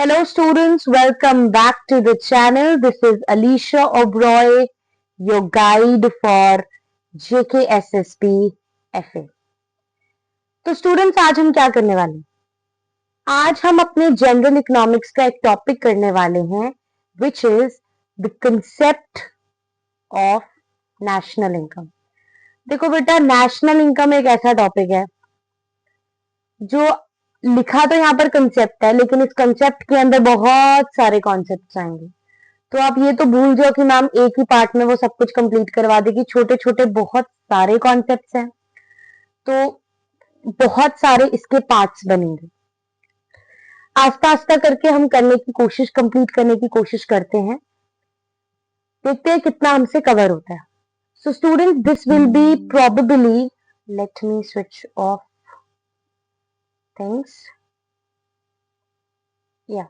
Hello students, welcome back to the channel. This is Alicia Oberoi, your guide for JKSSP FA. तो students आज हम क्या करने वाले हैं? आज हम अपने जनरल इकोनॉमिक्स का एक टॉपिक करने वाले हैं which is the concept of national income. देखो बेटा, नेशनल इनकम एक ऐसा टॉपिक है जो लिखा तो यहाँ पर कंसेप्ट है, लेकिन इस कंसेप्ट के अंदर बहुत सारे कॉन्सेप्ट्स आएंगे. तो आप ये तो भूल जाओ कि मैम एक ही पार्ट में वो सब कुछ कंप्लीट करवा देगी. छोटे छोटे बहुत सारे कॉन्सेप्ट्स हैं, तो बहुत सारे इसके पार्ट्स बनेंगे. आस्ता आस्ता करके हम करने की कोशिश, कंप्लीट करने की कोशिश करते हैं. देखते हैं कितना हमसे कवर होता है. So student, this will be probably, let me switch off things. Yeah.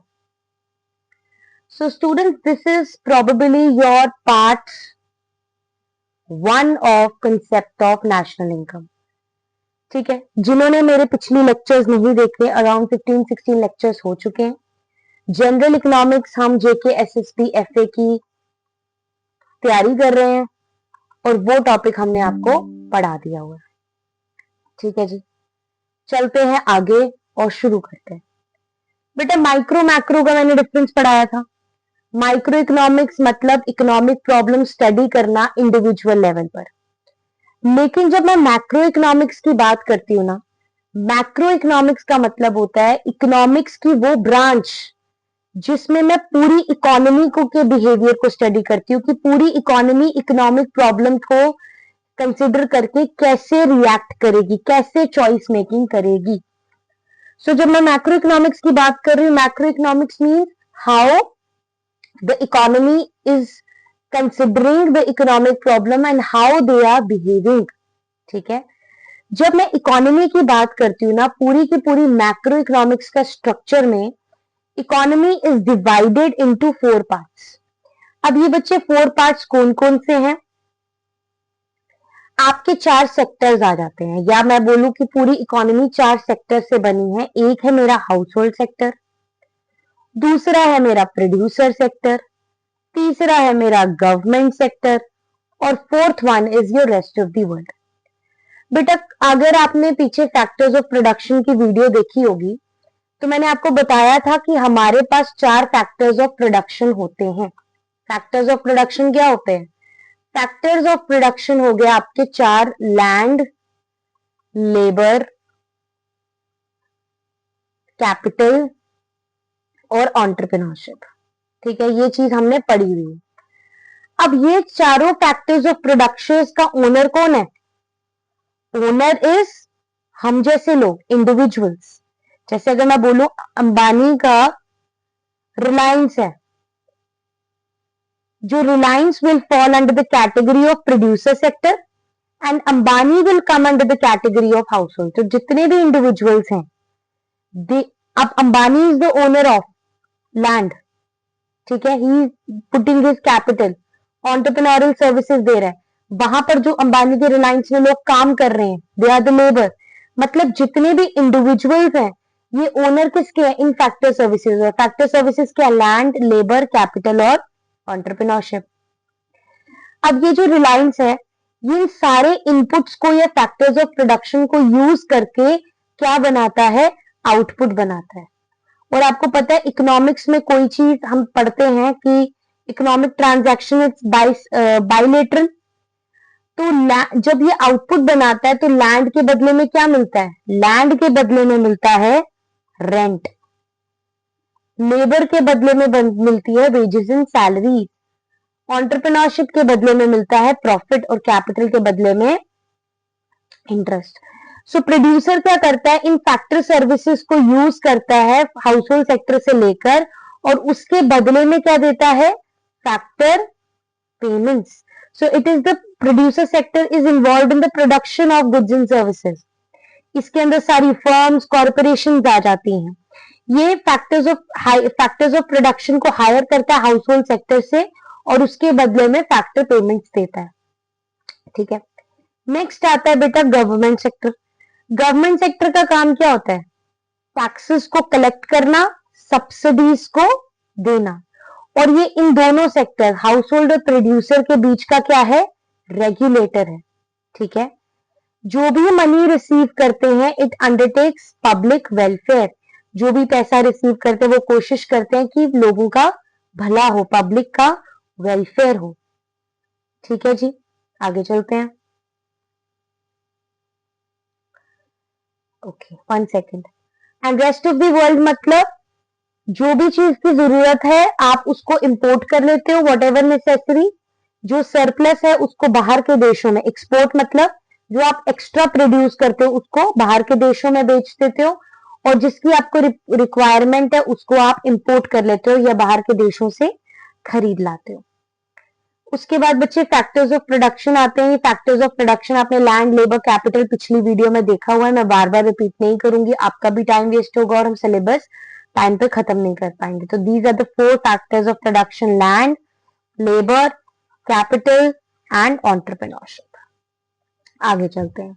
So students, this is probably your part 1 of concept of national income. ठीक है, जिन्होंने मेरे पिछली लेक्चर्स नहीं देखे, अराउंड 15-16 लेक्चर्स हो चुके हैं. जनरल इकोनॉमिक्स हम JKSSP FA की तैयारी कर रहे हैं और वो टॉपिक हमने आपको पढ़ा दिया हुआ है. ठीक है जी, चलते हैं आगे और शुरू करते हैं. बेटा, माइक्रो मैक्रो का मैंने डिफरेंस पढ़ाया था. माइक्रो इकोनॉमिक्स मतलब इकोनॉमिक प्रॉब्लम स्टडी करना इंडिविजुअल लेवल पर. लेकिन जब मैं मैक्रो इकोनॉमिक्स की बात करती हूँ ना, मैक्रो इकोनॉमिक्स का मतलब होता है इकोनॉमिक्स की वो ब्रांच जिसमें मैं पूरी इकोनॉमी को के बिहेवियर को स्टडी करती हूँ कि पूरी इकोनॉमी इकोनॉमिक प्रॉब्लम को कंसिडर करके कैसे रिएक्ट करेगी, कैसे चॉइस मेकिंग करेगी. सो जब मैं मैक्रो इकोनॉमिक्स की बात कर रही हूँ, macro economics means how the economy is considering the economic problem and how they are behaving. ठीक है, जब मैं इकोनॉमी की बात करती हूँ ना, पूरी की पूरी मैक्रो इकोनॉमिक्स का स्ट्रक्चर में economy is divided into 4 parts. अब ये बच्चे 4 पार्ट्स कौन कौन से हैं? आपके 4 सेक्टर्स आ जाते हैं, या मैं बोलूं कि पूरी इकोनॉमी 4 सेक्टर से बनी है. एक है मेरा हाउस होल्ड सेक्टर, दूसरा है मेरा प्रोड्यूसर सेक्टर, तीसरा है मेरा गवर्नमेंट सेक्टर और fourth one is your rest of the world. बेटा, अगर आपने पीछे फैक्टर्स ऑफ प्रोडक्शन की वीडियो देखी होगी तो मैंने आपको बताया था कि हमारे पास 4 फैक्टर्स ऑफ प्रोडक्शन होते हैं. फैक्टर्स ऑफ प्रोडक्शन क्या होते हैं? फैक्टर्स ऑफ प्रोडक्शन हो गया आपके 4: लैंड, लेबर, कैपिटल और एंटरप्रेन्योरशिप. ठीक है, ये चीज हमने पढ़ी हुई है. अब ये चारों फैक्टर्स ऑफ प्रोडक्शन का ओनर कौन है? ओनर इज हम जैसे लोग, इंडिविजुअल्स. जैसे अगर मैं बोलूं अंबानी का रिलायंस है, जो Reliance will fall under the category of producer sector and Ambani will come under the category of household. तो जितने भी इंडिविजुअल्स हैं, अब Ambani is the owner of land. ठीक है, he putting his capital, entrepreneurial services दे रहा है. वहां पर जो अंबानी के रिलायंस में लोग काम कर रहे हैं, दे आर द लेबर. मतलब जितने भी इंडिविजुअल्स हैं, ये ओनर किसके हैं? इन फैक्टर सर्विसेज. फैक्टर सर्विसेज क्या? लैंड, लेबर, कैपिटल और एंटरप्रेन्योरशिप. अब ये जो रिलायंस है, ये सारे इनपुट्स को या फैक्टर्स ऑफ प्रोडक्शन को यूज करके क्या बनाता है? आउटपुट बनाता है. और आपको पता है इकोनॉमिक्स में कोई चीज हम पढ़ते हैं कि इकोनॉमिक ट्रांजैक्शन इज बाइलेटरल. तो जब ये आउटपुट बनाता है तो लैंड के बदले में क्या मिलता है? लैंड के बदले में मिलता है रेंट, लेबर के बदले में मिलती है वेजेस एंड सैलरी, एंटरप्रेन्योरशिप के बदले में मिलता है प्रॉफिट और कैपिटल के बदले में इंटरेस्ट. सो प्रोड्यूसर क्या करता है? इन फैक्टर सर्विसेज को यूज करता है हाउस होल्ड सेक्टर से लेकर, और उसके बदले में क्या देता है? Factor payments. So it is the producer sector is involve in the production of goods and services. इसके अंदर सारी फर्म्स, कॉर्पोरेशन आ जाती हैं. ये फैक्टर्स ऑफ प्रोडक्शन को हायर करता है हाउस होल्ड सेक्टर से और उसके बदले में फैक्टर पेमेंट्स देता है. ठीक है, नेक्स्ट आता है बेटा गवर्नमेंट सेक्टर. गवर्नमेंट सेक्टर का काम क्या होता है? टैक्सेस को कलेक्ट करना, सब्सिडीज को देना। और ये इन दोनों सेक्टर हाउस होल्ड और प्रोड्यूसर के बीच का क्या है, रेगुलेटर है। ठीक है, जो भी मनी रिसीव करते हैं इट अंडरटेक्स पब्लिक वेलफेयर। जो भी पैसा रिसीव करते हैं वो कोशिश करते हैं कि लोगों का भला हो, पब्लिक का वेलफेयर हो। ठीक है जी, आगे चलते हैं। Okay, 1 second. And rest of the world मतलब जो भी चीज की जरूरत है आप उसको इंपोर्ट कर लेते हो, वॉट एवर नेसेसरी। जो सरप्लस है उसको बाहर के देशों में, एक्सपोर्ट मतलब जो आप एक्स्ट्रा प्रोड्यूस करते हो उसको बाहर के देशों में बेच देते हो, और जिसकी आपको रिक्वायरमेंट है उसको आप इंपोर्ट कर लेते हो या बाहर के देशों से खरीद लाते हो। उसके बाद बच्चे फैक्टर्स ऑफ प्रोडक्शन आते हैं। ये फैक्टर्स ऑफ प्रोडक्शन आपने लैंड, लेबर, कैपिटल पिछली वीडियो में देखा हुआ है, मैं बार बार रिपीट नहीं करूंगी, आपका भी टाइम वेस्ट होगा और हम सिलेबस टाइम पे खत्म नहीं कर पाएंगे। तो these are the 4 factors of production, land, labour, capital and entrepreneurship. आगे चलते हैं।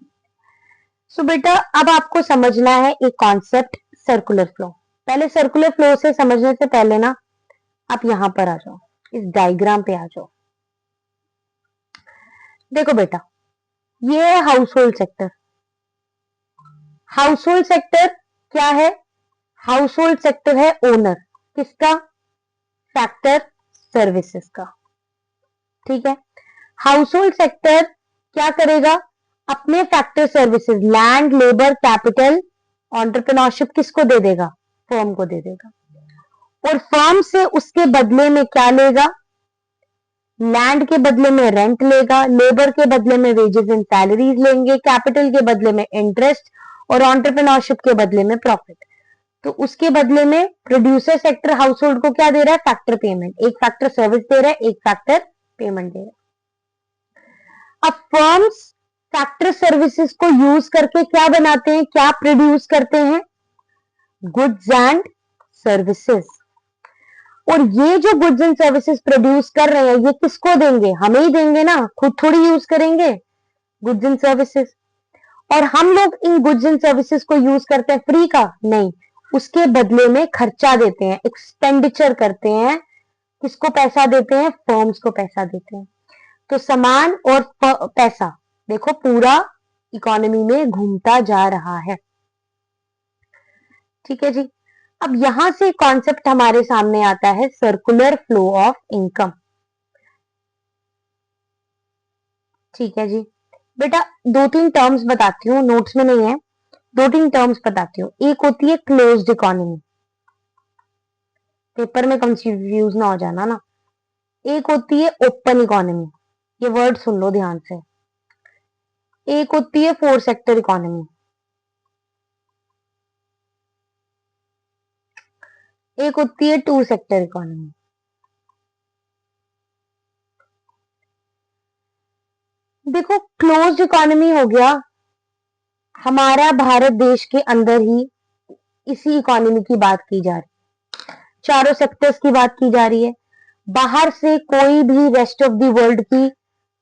सो बेटा अब आपको समझना है एक कॉन्सेप्ट, सर्कुलर फ्लो। पहले सर्कुलर फ्लो से समझने से पहले ना आप यहां पर आ जाओ, इस डायग्राम पे आ जाओ। देखो बेटा, ये है house hold sector. House hold sector क्या है, हाउस होल्ड सेक्टर है ओनर किसका, फैक्टर सर्विसेज का। ठीक है, हाउस होल्ड सेक्टर क्या करेगा, अपने factor services land, labour, capital, entrepreneurship किसको दे देगा, फर्म को दे देगा। और फर्म से उसके बदले में क्या लेगा, लैंड के बदले में रेंट लेगा, लेबर के बदले में वेजेस एंड सैलरीज लेंगे, कैपिटल के बदले में इंटरेस्ट, और एंटरप्रेन्योरशिप के बदले में प्रॉफिट। तो उसके बदले में प्रोड्यूसर सेक्टर हाउस होल्ड को क्या दे रहा है, फैक्टर पेमेंट। एक फैक्टर सर्विस दे रहा है, एक फैक्टर पेमेंट दे रहा है। अब फर्म्स फैक्टर सर्विसेज को यूज करके क्या बनाते हैं, क्या प्रोड्यूस करते हैं, गुड्स एंड सर्विसेज। और ये जो गुड्स एंड सर्विसेज प्रोड्यूस कर रहे हैं ये किसको देंगे, हमें ही देंगे ना, खुद थोड़ी यूज करेंगे गुड्स एंड सर्विसेज। और हम लोग इन गुड्स एंड सर्विसेज को यूज करते हैं फ्री का, नहीं, उसके बदले में खर्चा देते हैं, एक्सपेंडिचर करते हैं। किसको पैसा देते हैं, फर्म्स को पैसा देते हैं। तो सामान और पैसा देखो पूरा इकोनॉमी में घूमता जा रहा है। ठीक है जी, अब यहां से कॉन्सेप्ट हमारे सामने आता है सर्कुलर फ्लो ऑफ इनकम। ठीक है जी बेटा, 2-3 टर्म्स बताती हूँ, नोट्स में नहीं है, 2-3 टर्म्स बताती हूँ। एक होती है क्लोज्ड इकोनॉमी, पेपर में कंफ्यूज ना हो जाना ना। एक होती है ओपन इकोनॉमी, ये वर्ड सुन लो ध्यान से। एक होती है 4 सेक्टर इकोनॉमी, एक होती है 2 सेक्टर इकोनॉमी। देखो क्लोज्ड इकोनॉमी हो गया हमारा भारत देश के अंदर ही, इसी इकोनॉमी की बात की जा रही है, चारों सेक्टर्स की बात की जा रही है। बाहर से कोई भी रेस्ट ऑफ द वर्ल्ड की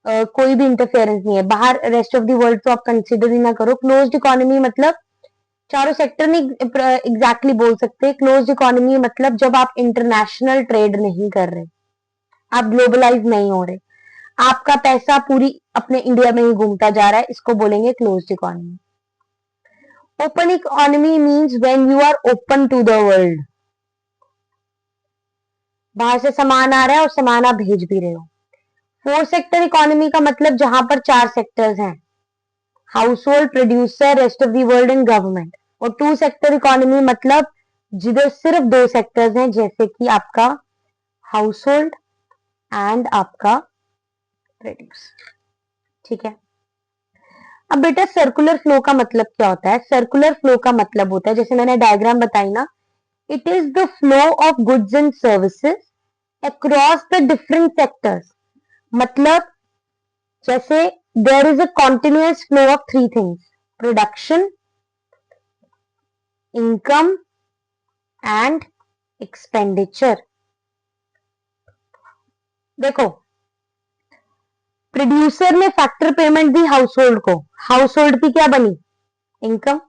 कोई भी इंटरफेरेंस नहीं है। बाहर रेस्ट ऑफ द वर्ल्ड तो आप कंसिडर ही ना करो। क्लोज्ड इकोनॉमी मतलब चारों सेक्टर नहीं एग्जैक्टली बोल सकते। क्लोज्ड इकोनॉमी मतलब जब आप इंटरनेशनल ट्रेड नहीं कर रहे, आप ग्लोबलाइज नहीं हो रहे, आपका पैसा पूरी अपने इंडिया में ही घूमता जा रहा है, इसको बोलेंगे closed economy. Open economy means when you are open to the world, बाहर से सामान आ रहा है और सामान आप भेज भी रहे हो। 4 सेक्टर इकोनॉमी का मतलब जहां पर 4 सेक्टर्स हैं, house hold, producer, rest of the world and government. और 2 सेक्टर इकोनॉमी मतलब जिधर सिर्फ 2 सेक्टर्स हैं, जैसे कि आपका हाउस होल्ड एंड आपका प्रोड्यूसर। ठीक है, अब बेटा सर्कुलर फ्लो का मतलब क्या होता है, सर्कुलर फ्लो का मतलब होता है, जैसे मैंने डायग्राम बताई ना, it is the flow of goods and services across the different sectors. मतलब जैसे there is a continuous flow of 3 things, production, income and expenditure. देखो प्रोड्यूसर ने फैक्टर पेमेंट दी हाउस होल्ड को, हाउस होल्ड की क्या बनी, इनकम।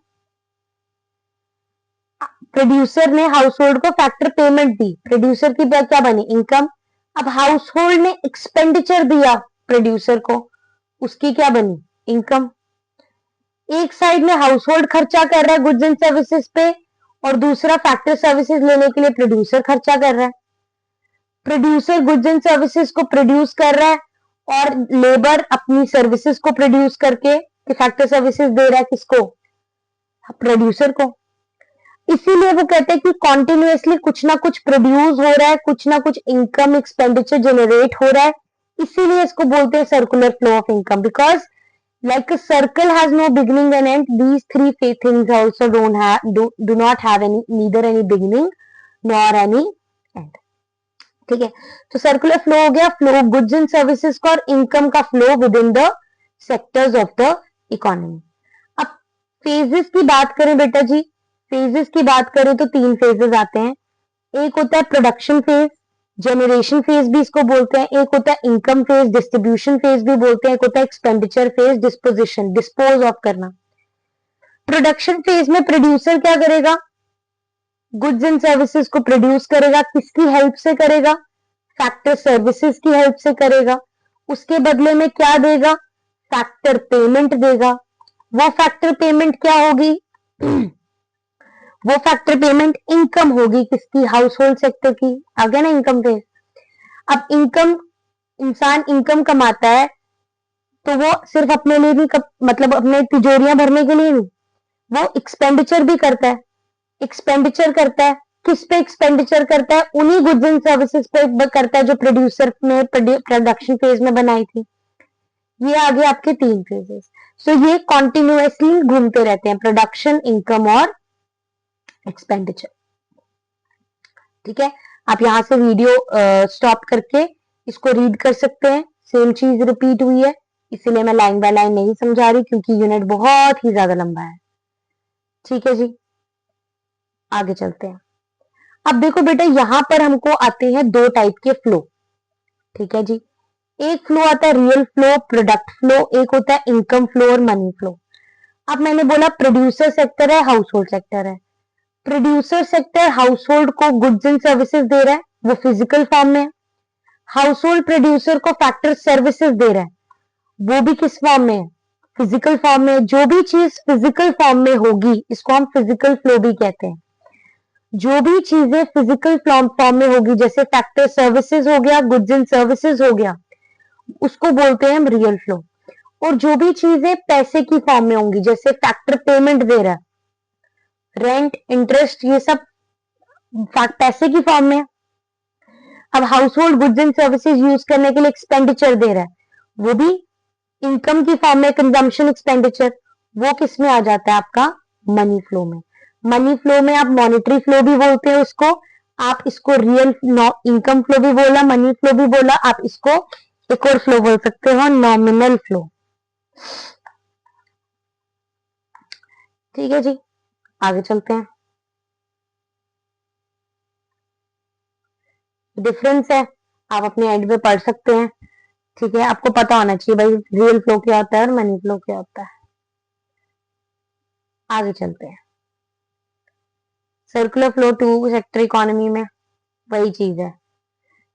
प्रोड्यूसर ने हाउस होल्ड को फैक्टर पेमेंट दी, प्रोड्यूसर की क्या बनी, इनकम। अब हाउस होल्ड ने एक्सपेंडिचर दिया प्रोड्यूसर को, उसकी क्या बनी, इनकम। एक साइड में हाउस होल्ड खर्चा कर रहा है गुड्स एंड सर्विसेज पे, और दूसरा फैक्टर सर्विसेज लेने के लिए प्रोड्यूसर खर्चा कर रहा है। प्रोड्यूसर गुड्स एंड सर्विसेज को प्रोड्यूस कर रहा है और लेबर अपनी सर्विसेज को प्रोड्यूस करके फैक्टर सर्विसेज दे रहा है किसको, प्रोड्यूसर को। इसीलिए वो कहते हैं कि कॉन्टिन्यूसली कुछ ना कुछ प्रोड्यूस हो रहा है, कुछ ना कुछ इनकम एक्सपेंडिचर जनरेट हो रहा है, इसीलिए इसको बोलते हैं circular flow of income. Because like a circle has no beginning and end, these three things also do not have neither any beginning nor any end। ठीक है, तो सर्कुलर फ्लो हो गया, फ्लो गुड्स एंड सर्विसेज का और income का flow with in the sectors of the economy. अब phases की बात करें बेटा जी, फेजेस की बात करें तो 3 फेजेस आते हैं। एक होता है प्रोडक्शन फेज, जनरेशन फेज भी इसको बोलते हैं, एक होता है इनकम फेज, डिस्ट्रीब्यूशन फेज भी बोलते हैं, एक होता है expenditure phase, disposition, dispose of करना। प्रोडक्शन फेज में प्रोड्यूसर क्या करेगा, गुड्स एंड सर्विसेज को प्रोड्यूस करेगा, किसकी हेल्प से करेगा, फैक्टर सर्विसेज की हेल्प से करेगा। उसके बदले में क्या देगा, फैक्टर पेमेंट देगा। वो फैक्टर पेमेंट क्या होगी वो फैक्टर पेमेंट इनकम होगी किसकी, हाउस होल्ड सेक्टर की। आ गया ना इनकम फेज। अब इनकम, इंसान इनकम कमाता है तो वो सिर्फ अपने लिए नहीं, मतलब अपने तिजोरियां भरने के लिए नहीं, वो एक्सपेंडिचर भी करता है। एक्सपेंडिचर करता है किस पे, एक्सपेंडिचर करता है उन्हीं गुड्स एंड सर्विसेज पे करता है जो प्रोड्यूसर ने प्रोडक्शन फेज में बनाई थी। ये आगे आपके 3 फेजेस। सो ये कॉन्टिन्यूसली घूमते रहते हैं, प्रोडक्शन, इनकम और एक्सपेंडिचर। ठीक है, आप यहां से वीडियो स्टॉप करके इसको रीड कर सकते हैं। सेम चीज रिपीट हुई है, इसीलिए मैं लाइन बाय लाइन नहीं समझा रही क्योंकि यूनिट बहुत ही ज्यादा लंबा है। ठीक है जी, आगे चलते हैं। अब देखो बेटा, यहां पर हमको आते हैं 2 टाइप के फ्लो। ठीक है जी, एक फ्लो आता है रियल फ्लो, प्रोडक्ट फ्लो, एक होता है इनकम फ्लो और मनी फ्लो। अब मैंने बोला प्रोड्यूसर सेक्टर है, हाउस होल्ड सेक्टर है। प्रोड्यूसर सेक्टर हाउस होल्ड को गुड्स एंड सर्विसेज दे रहा है, वो फिजिकल फॉर्म में। हाउस होल्ड प्रोड्यूसर को फैक्टर सर्विसेज दे रहा है, वो भी किस फॉर्म में है, फिजिकल फॉर्म में। जो भी चीज फिजिकल फॉर्म में होगी इसको हम फिजिकल फ्लो भी कहते हैं। जो भी चीजें फिजिकल फॉर्म में होगी, जैसे फैक्टर सर्विसेज हो गया, गुड्स एंड सर्विसेज हो गया, उसको बोलते हैं हम रियल फ्लो। और जो भी चीजें पैसे की फॉर्म में होंगी, जैसे फैक्टर पेमेंट दे रहा है, रेंट, इंटरेस्ट, ये सब पैसे की फॉर्म में। अब house hold goods and services use करने के लिए एक्सपेंडिचर दे रहा है, वो भी इनकम की फॉर्म में, कंजम्पशन एक्सपेंडिचर, वो किस में आ जाता है आपका, मनी फ्लो में। मनी फ्लो में आप मॉनेटरी फ्लो भी बोलते हैं उसको, आप इसको रियल इनकम फ्लो भी बोला, मनी फ्लो भी बोला, आप इसको एक और फ्लो बोल सकते हो, नॉमिनल फ्लो। ठीक है जी, आगे चलते हैं। डिफरेंस है, आप अपने एंड में पढ़ सकते हैं। ठीक है, आपको पता होना चाहिए भाई रियल फ्लो क्या होता है और मनी फ्लो क्या होता है। आगे चलते हैं। सर्कुलर फ्लो 2 सेक्टर इकोनॉमी में वही चीज है।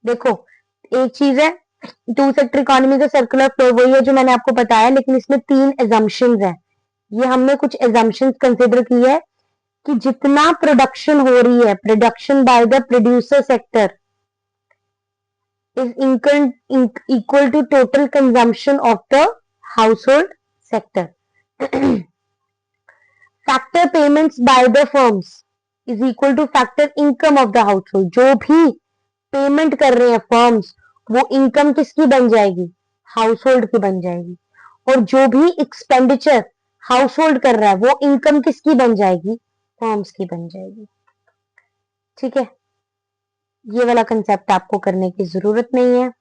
देखो, एक चीज है 2 सेक्टर इकोनॉमी का सर्कुलर फ्लो वही है जो मैंने आपको बताया, लेकिन इसमें 3 एजम्पशंस है। ये हमने कुछ एजम्पशंस कंसिडर की है कि जितना प्रोडक्शन हो रही है, production by the producer sector is equal to total consumption of the household sector. Factor payments by the firms is equal to factor income of the household. जो भी पेमेंट कर रहे हैं फर्म्स, वो इनकम किसकी बन जाएगी, हाउस होल्ड की बन जाएगी। और जो भी एक्सपेंडिचर हाउस होल्ड कर रहा है वो इनकम किसकी बन जाएगी, फर्म्स की बन जाएगी। ठीक है, ये वाला कंसेप्ट आपको करने की जरूरत नहीं है।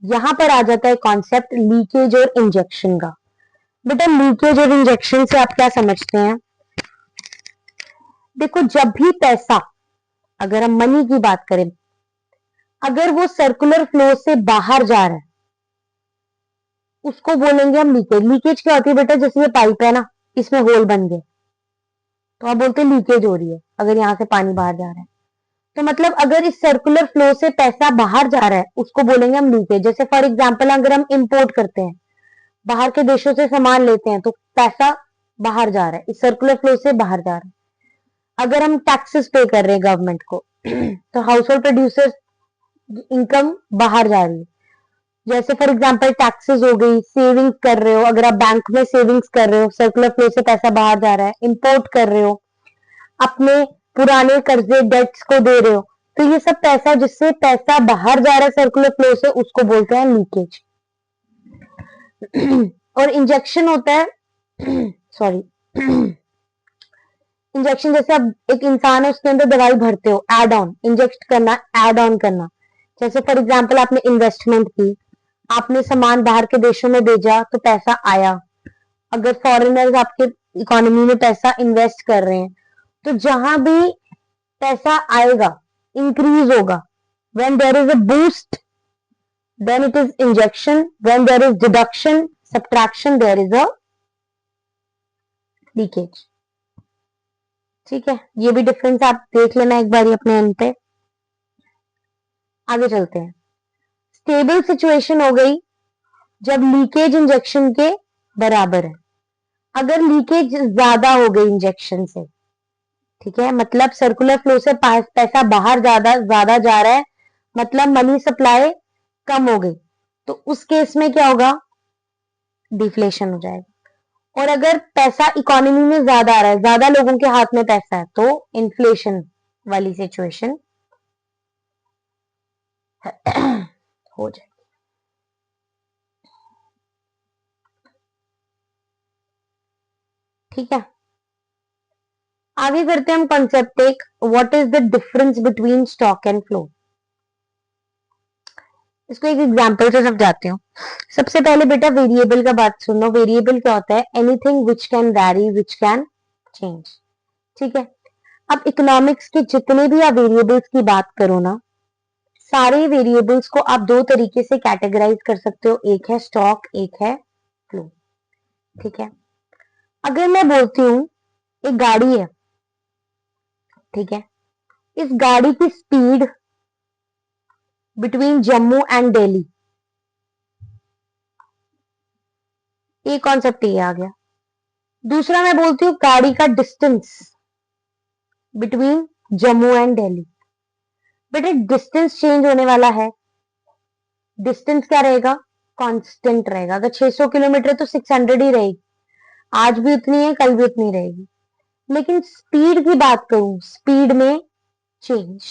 यहां पर आ जाता है कॉन्सेप्ट लीकेज और इंजेक्शन का। बेटा, लीकेज और इंजेक्शन से आप क्या समझते हैं? देखो, जब भी पैसा, अगर हम मनी की बात करें, अगर वो सर्कुलर फ्लो से बाहर जा रहा है उसको बोलेंगे हम लीकेज। लीकेज क्या होती है बेटा, जैसे ये पाइप है ना, इसमें होल बन गए, तो आप बोलते हैं लीकेज हो रही है अगर यहाँ से पानी बाहर जा रहा है। तो मतलब अगर इस सर्कुलर फ्लो से पैसा बाहर जा रहा है उसको बोलेंगे हम लीकेज। जैसे फॉर एग्जाम्पल अगर हम इंपोर्ट करते हैं, बाहर के देशों से सामान लेते हैं, तो पैसा बाहर जा रहा है, इस सर्कुलर फ्लो से बाहर जा रहा है। अगर हम टैक्सेस पे कर रहे हैं गवर्नमेंट को तो हाउस होल्ड प्रोड्यूसर इनकम बाहर जा रही है। जैसे फॉर एग्जांपल टैक्सेस हो गई, सेविंग्स कर रहे हो, अगर आप बैंक में सेविंग्स कर रहे हो, सर्कुलर फ्लो से पैसा बाहर जा रहा है, इंपोर्ट कर रहे हो, अपने पुराने कर्जे डेट्स को दे रहे हो, तो ये सब पैसा जिससे पैसा बाहर जा रहा है सर्कुलर फ्लो से, उसको बोलते हैं लीकेज। और इंजेक्शन होता है सॉरी इंजेक्शन जैसे अब एक इंसान है उसके अंदर दवाई भरते हो, एड ऑन, इंजेक्ट करना, एड ऑन करना। जैसे फॉर एग्जांपल आपने इन्वेस्टमेंट की, आपने सामान बाहर के देशों में भेजा तो पैसा आया। अगर फॉरेनर्स आपके इकोनॉमी में पैसा इन्वेस्ट कर रहे हैं, तो जहां भी पैसा आएगा, इंक्रीज होगा, when there is a boost then it is injection, when there is deduction subtraction there is a leakage. ठीक है, ये भी डिफरेंस आप देख लेना एक बार अपने एंड पे। आगे चलते हैं। स्टेबल सिचुएशन हो गई जब लीकेज इंजेक्शन के बराबर है। अगर लीकेज ज्यादा हो गई इंजेक्शन से, ठीक है, मतलब सर्कुलर फ्लो से पैसा बाहर ज्यादा ज्यादा जा रहा है, मतलब मनी सप्लाई कम हो गई, तो उस केस में क्या होगा, डिफ्लेशन हो जाएगा। और अगर पैसा इकोनॉमी में ज्यादा आ रहा है, ज्यादा लोगों के हाथ में पैसा है, तो इन्फ्लेशन वाली सिचुएशन हो जाए। ठीक है, आगे करते हैं हम कॉन्सेप्ट एक, what is the difference between stock and flow. इसको एक एग्जांपल से समझाती हूँ। सबसे पहले बेटा वेरिएबल का बात सुनो। वेरिएबल क्या होता है, anything which can vary, which can change. ठीक है, अब इकोनॉमिक्स के जितने भी आप वेरिएबल्स की बात करो ना, सारे वेरिएबल्स को आप दो तरीके से कैटेगराइज कर सकते हो, एक है स्टॉक, एक है फ्लो। ठीक है, अगर मैं बोलती हूँ एक गाड़ी है, ठीक है, इस गाड़ी की speed between Jammu and Delhi, एक कॉन्सेप्ट ये आ गया। दूसरा मैं बोलती हूँ गाड़ी का distance between Jammu and Delhi. बेटा डिस्टेंस चेंज होने वाला है, डिस्टेंस क्या रहेगा, कांस्टेंट रहेगा। अगर 600 किलोमीटर तो 600 ही रहेगी, आज भी उतनी है, कल भी उतनी रहेगी। लेकिन स्पीड की बात करूं, स्पीड में change.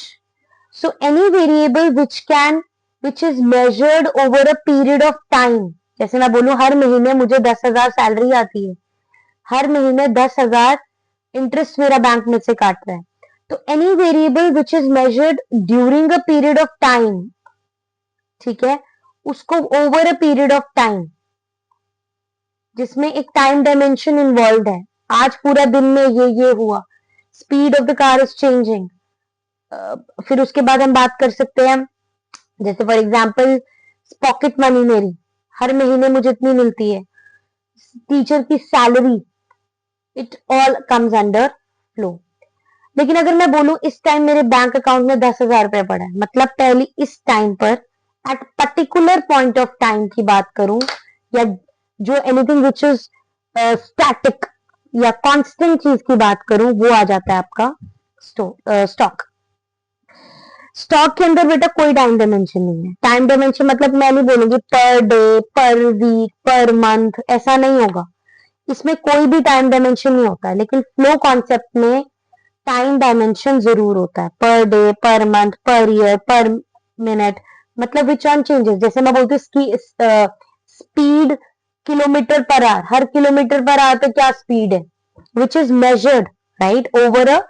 So any variable which is measured over a period of time. जैसे मैं बोलूं हर महीने मुझे 10,000 सैलरी आती है, हर महीने 10,000 इंटरेस्ट मेरा बैंक में से काट रहा है, तो any variable which is measured during a period of time, ठीक है, उसको over a period of time, जिसमें एक टाइम डायमेंशन इन्वॉल्व है, आज पूरा दिन में ये हुआ, speed of the car is changing. फिर उसके बाद हम बात कर सकते हैं, जैसे फॉर एग्जाम्पल पॉकेट मनी मेरी हर महीने मुझे इतनी मिलती है, टीचर की salary, it all comes under flow. लेकिन अगर मैं बोलूं इस टाइम मेरे बैंक अकाउंट में 10,000 रुपए पड़ा है, मतलब पहले इस टाइम पर at particular point of time की बात करूं, या जो एनीथिंग विच इज स्टैटिक या कांस्टेंट चीज की बात करूं, वो आ जाता है आपका स्टॉक। स्टॉक के अंदर बेटा कोई टाइम डायमेंशन नहीं है। टाइम डायमेंशन मतलब मैं नहीं बोलूंगी पर डे, पर वीक, पर मंथ, ऐसा नहीं होगा, इसमें कोई भी टाइम डायमेंशन नहीं होता है। लेकिन फ्लो कॉन्सेप्ट में टाइम डायमेंशन जरूर होता है, per day, per month, per year, पर मिनट, मतलब विच ऑन चेंजेस। जैसे मैं बोलती हूँ स्पीड किलोमीटर पर आवर, हर किलोमीटर पर आवर पे क्या स्पीड है, which is measured right over a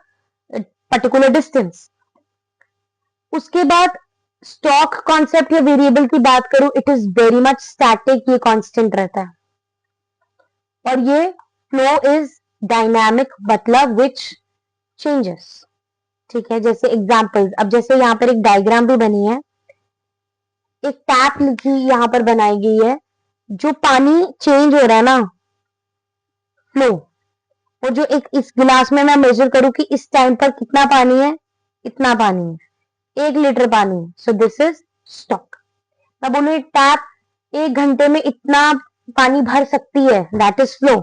particular distance. उसके बाद स्टॉक कॉन्सेप्ट या वेरिएबल की बात करूं, it is very much static, ये कांस्टेंट रहता है। और ये फ्लो इज डायनामिक, मतलब विच चेंजेस। ठीक है, जैसे एग्जांपल्स, अब जैसे यहाँ पर एक डायग्राम भी बनी है, एक टैप लिखी यहाँ पर बनाई गई है, जो पानी चेंज हो रहा है ना, फ्लो, वो जो एक इस गिलास में मैं मेजर करूं कि इस टाइम पर कितना पानी है, इतना पानी है, 1 लीटर पानी है, सो दिस इज स्टॉक। मैं बोलूं टैप 1 घंटे में इतना पानी भर सकती है, दैट इज फ्लो।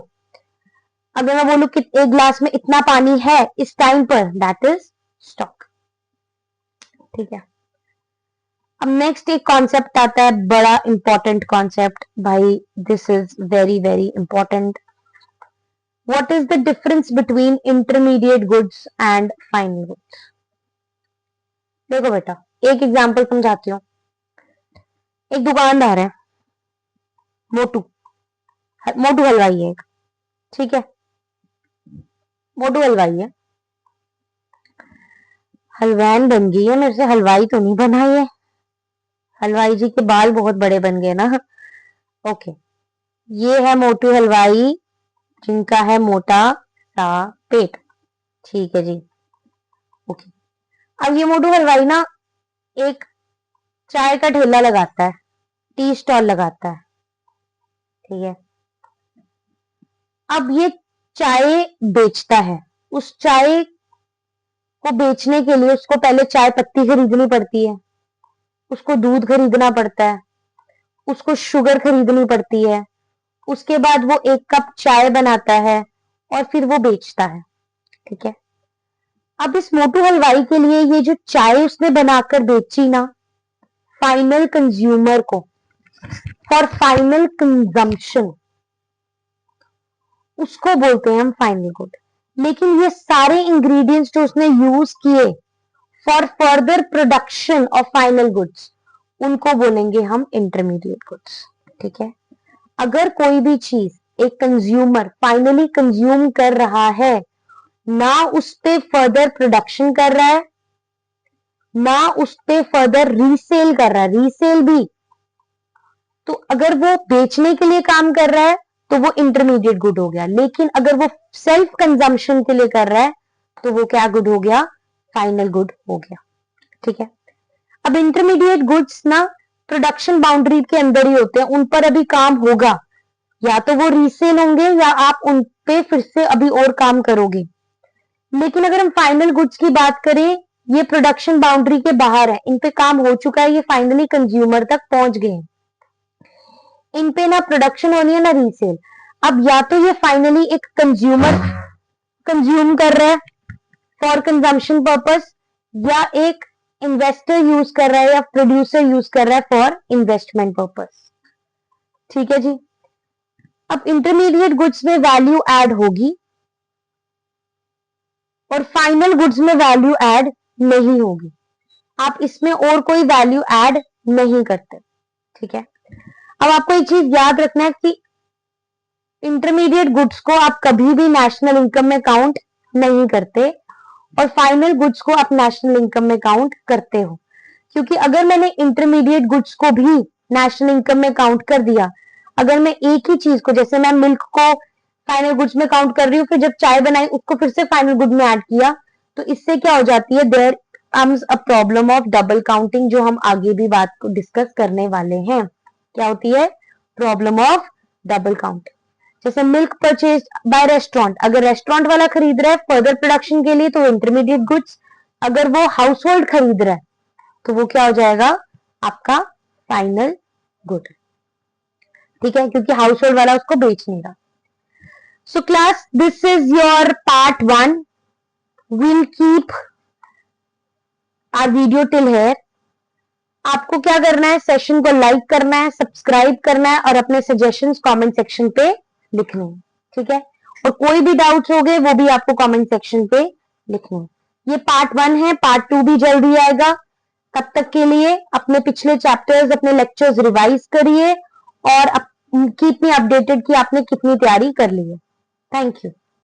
अगर मैं बोलूं कि एक गिलास में इतना पानी है इस टाइम पर, दैट इज स्टॉक। ठीक है, अब नेक्स्ट एक कॉन्सेप्ट आता है, बड़ा इंपॉर्टेंट कॉन्सेप्ट भाई, this is very very important. What is the difference between intermediate goods and final goods? देखो बेटा, एक एग्जांपल समझाती हूँ। एक दुकानदार है, मोटू मोटू हलवाई है एक, ठीक है, मोटू हलवाई है, हलवान बन गई है, मेरे से हलवाई तो नहीं बना ये, हलवाई जी के बाल बहुत बड़े बन गए ना। ओके, ये है मोटू हलवाई जिनका है मोटा सा पेट, ठीक है जी। ओके, अब ये मोटू हलवाई ना एक चाय का ठेला लगाता है, टी स्टॉल लगाता है, ठीक है। अब ये चाय बेचता है, उस चाय को बेचने के लिए उसको पहले चाय पत्ती खरीदनी पड़ती है, उसको दूध खरीदना पड़ता है, उसको शुगर खरीदनी पड़ती है, उसके बाद वो 1 कप चाय बनाता है और फिर वो बेचता है, ठीक है। अब इस मोटू हलवाई के लिए ये जो चाय उसने बनाकर बेची ना, फाइनल कंज्यूमर को, फॉर फाइनल कंजम्पशन, उसको बोलते हैं हम फाइनल गुड। लेकिन ये सारे इंग्रेडिएंट्स जो उसने यूज किए for further production of final goods, उनको बोलेंगे हम इंटरमीडिएट गुड्स, ठीक है। अगर कोई भी चीज एक कंज्यूमर फाइनली कंज्यूम कर रहा है, ना उस पे फर्दर प्रोडक्शन कर रहा है, ना उस पे फर्दर रीसेल कर रहा है, रीसेल भी, तो अगर वो बेचने के लिए काम कर रहा है तो वो इंटरमीडिएट गुड हो गया। लेकिन अगर वो सेल्फ कंजम्पशन के लिए कर रहा है तो वो क्या गुड हो गया? फाइनल गुड हो गया, ठीक है। अब इंटरमीडिएट गुड्स ना प्रोडक्शन बाउंड्री के अंदर ही होते हैं, उन पर अभी काम होगा, या तो वो रीसेल होंगे या आप उन पे फिर से अभी और काम करोगे। लेकिन अगर हम फाइनल गुड्स की बात करें, ये प्रोडक्शन बाउंड्री के बाहर है, इन पे काम हो चुका है, ये फाइनली कंज्यूमर तक पहुंच गए, इन पे ना प्रोडक्शन होनी है ना रीसेल। अब या तो ये फाइनली एक कंज्यूमर कंज्यूम कर रहा है फॉर कंजम्पशन पर्पस, या एक इन्वेस्टर यूज कर रहा है या प्रोड्यूसर यूज कर रहा है फॉर इन्वेस्टमेंट पर्पस, ठीक है जी। अब इंटरमीडिएट गुड्स में वैल्यू ऐड होगी और फाइनल गुड्स में वैल्यू ऐड नहीं होगी, आप इसमें और कोई वैल्यू ऐड नहीं करते, ठीक है। अब आपको एक चीज याद रखना है कि इंटरमीडिएट गुड्स को आप कभी भी नेशनल इनकम में काउंट नहीं करते और फाइनल गुड्स को आप नेशनल इनकम में काउंट करते हो, क्योंकि अगर मैंने इंटरमीडिएट गुड्स को भी नेशनल इनकम में काउंट कर दिया, अगर मैं एक ही चीज को, जैसे मैं मिल्क को फाइनल गुड्स में काउंट कर रही हूँ, फिर जब चाय बनाई उसको फिर से फाइनल गुड में ऐड किया, तो इससे क्या हो जाती है, there comes a problem of double counting, जो हम आगे भी बात को डिस्कस करने वाले हैं। क्या होती है? Problem of double counting. जैसे मिल्क परचेज बाय रेस्टोरेंट, अगर रेस्टोरेंट वाला खरीद रहा है फर्दर प्रोडक्शन के लिए तो इंटरमीडिएट गुड्स, अगर वो हाउस होल्ड खरीद रहा है तो वो क्या हो जाएगा? आपका फाइनल गुड, ठीक है, क्योंकि हाउस होल्ड वाला उसको बेच नहीं रहा। So class, this is your part 1, we'll keep our video till here। आपको क्या करना है? सेशन को लाइक करना है, सब्सक्राइब करना है और अपने सजेशंस कमेंट सेक्शन पे लिखने हैं, ठीक है। और कोई भी डाउट्स हो गए वो भी आपको कमेंट सेक्शन पे लिखने हैं। ये पार्ट 1 है, पार्ट 2 भी जल्दी आएगा। तब तक के लिए अपने पिछले चैप्टर्स, अपने लेक्चर्स रिवाइज करिए और कीप मी अपडेटेड कि आपने कितनी तैयारी कर ली है। Thank you.